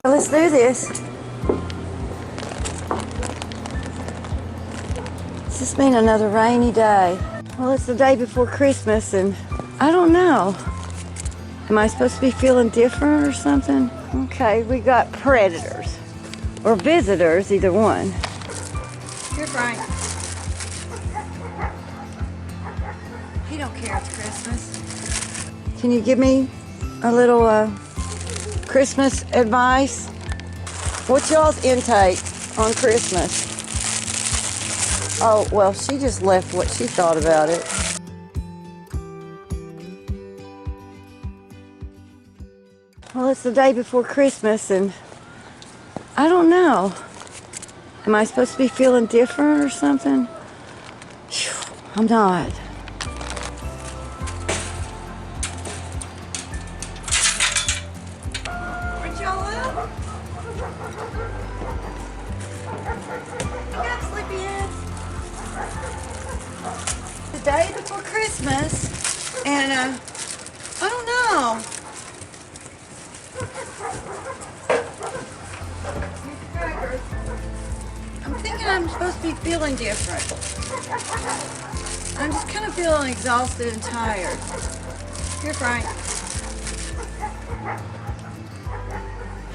Let's do this. Does this mean another rainy day? Well, it's the day before Christmas and I don't know. Am I supposed to be feeling different or something? Okay, we got predators or visitors, either one. Here, Frank. He don't care it's Christmas. Can you give me a little Christmas advice? What's y'all's intake on Christmas? Oh, well, she just left what she thought about it. Well, it's the day before Christmas and I don't know. Am I supposed to be feeling different or something? Whew, I'm not. Aren't y'all up? Wake up, sleepyheads. The day before Christmas and I don't know. I'm thinking I'm supposed to be feeling different. I'm just kind of feeling exhausted and tired. Here, Frank.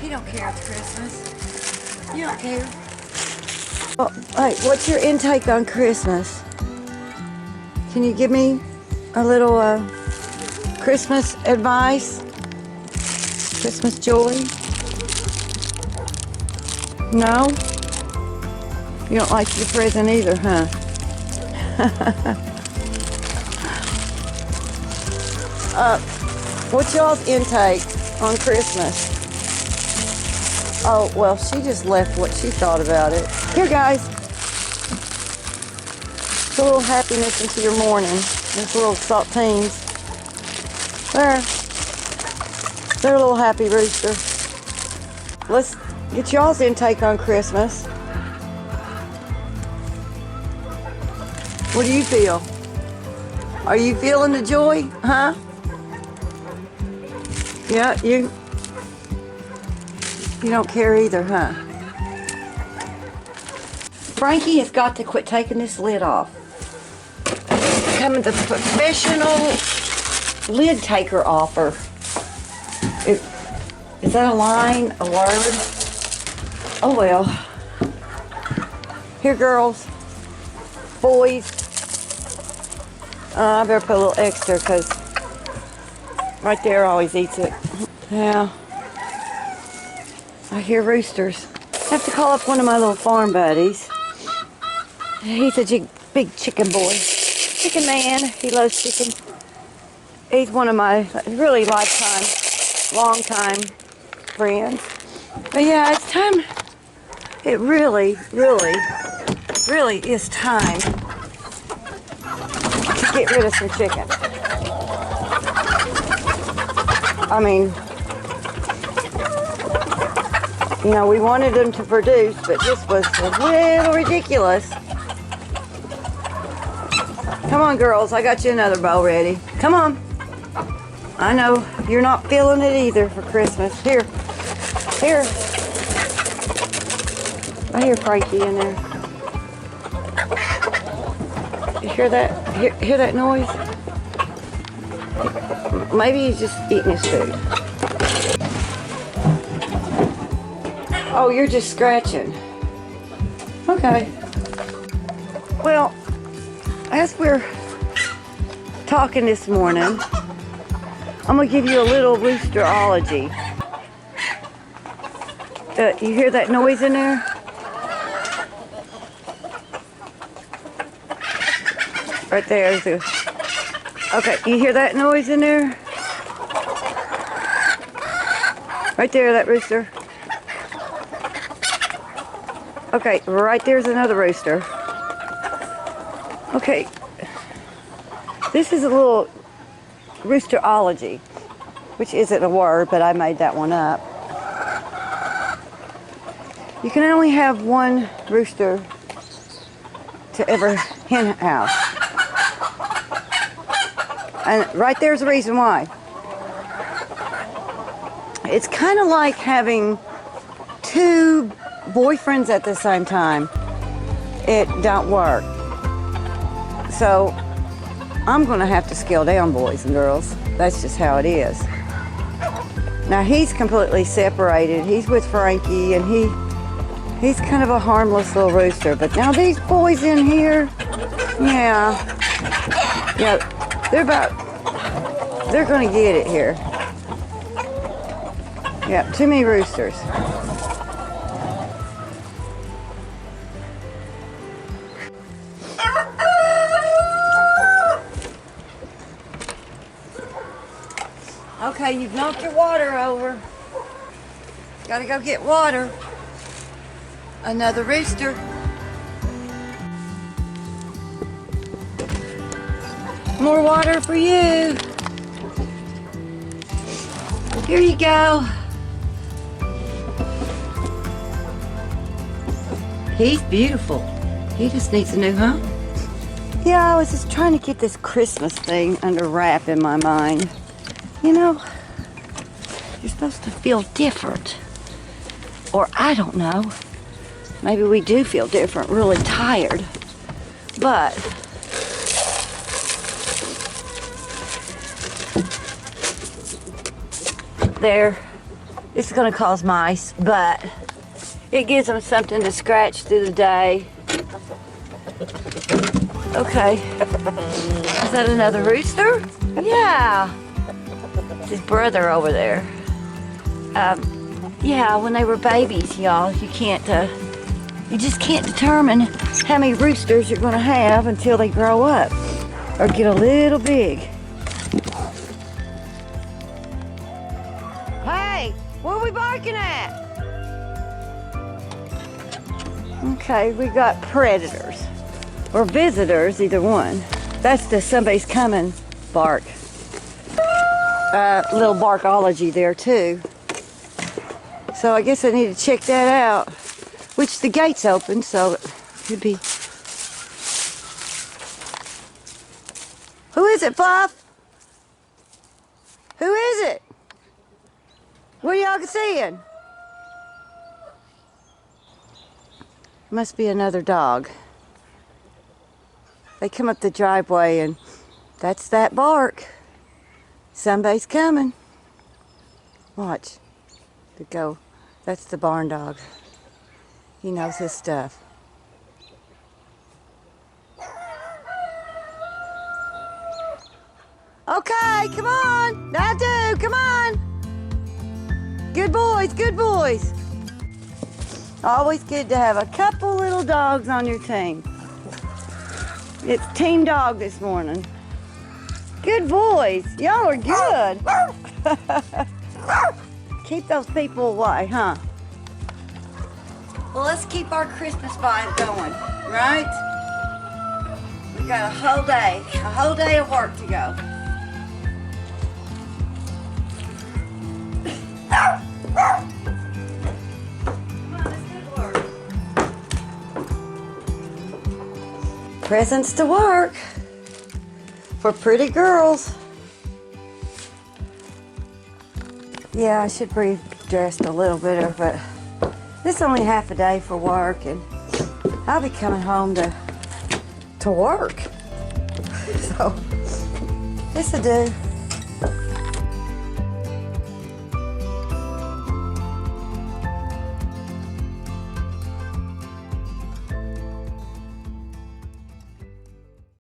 He don't care it's Christmas. You don't care. Oh, hey, what's your intake on Christmas? Can you give me a little Christmas advice? Christmas joy? No? You don't like your present either, huh? What's y'all's intake on Christmas? Oh, well, she just left what she thought about it. Here, guys. Put a little happiness into your morning. There's little saltines. There. They're a little happy rooster. Let's get y'all's intake on Christmas. What do you feel? Are you feeling the joy, huh? Yeah, you don't care either, huh? Frankie has got to quit taking this lid off. Becoming the professional lid taker offer. Is that a line, a word? Oh well. Here, girls, boys. I better put a little extra because right there always eats it. Yeah. I hear roosters. I have to call up one of my little farm buddies. He's a big chicken boy. Chicken man. He loves chicken. He's one of my really long time friends. But yeah, it's time. It really is time to get rid of some chicken. I mean, you know, we wanted them to produce, but this was a little ridiculous. Come on, girls, I got you another bowl ready. Come on. I know you're not feeling it either for Christmas. Here. I hear Frankie in there. You hear that? Hear that noise? Maybe he's just eating his food. Oh, you're just scratching. Okay. Well, as we're talking this morning, I'm going to give you a little Roosterology. You hear that noise in there? Right there. Okay, you hear that noise in there? Right there, that rooster. Okay, right there's another rooster. Okay, this is a little Roosterology, which isn't a word, but I made that one up. You can only have one rooster to every hen house. And right there's the reason why. It's kind of like having 2 boyfriends at the same time, it don't work. So I'm gonna have to scale down, boys and girls. That's just how it is. Now he's completely separated. He's with Frankie, and he's kind of a harmless little rooster. But now these boys in here, yeah, they're gonna get it here. Yeah, too many roosters. Okay, you've knocked your water over. Gotta go get water. Another rooster. More water for you. Here you go. He's beautiful. He just needs a new home. Yeah, I was just trying to get this Christmas thing under wrap in my mind. You know, you're supposed to feel different. Or I don't know. Maybe we do feel different, really tired. But there, it's gonna cause mice, but it gives them something to scratch through the day. Okay. Is that another rooster? Yeah. His brother over there. Yeah, when they were babies, y'all, you just can't determine how many roosters you're gonna have until they grow up or get a little big. Hey, what are we barking at? Okay, we got predators or visitors, either one. That's the somebody's coming bark. Little barkology there too. So I guess I need to check that out. Which the gate's open, so it could be. Who is it, Fluff? Who is it? What are y'all seeing? Must be another dog. They come up the driveway and that's that bark. Somebody's coming. Watch. To go. That's the barn dog. He knows his stuff. Okay, come on. Now do, come on. Good boys, good boys. Always good to have a couple little dogs on your team. It's team dog this morning. Good boys. Y'all are good. Keep those people away, huh? Well, let's keep our Christmas vibe going, right? We got a whole day of work to go. Come on, let's get to work. Presents to work for pretty girls. Yeah, I should be dressed a little better, but this is only half a day for work, and I'll be coming home to work. So, this'll do.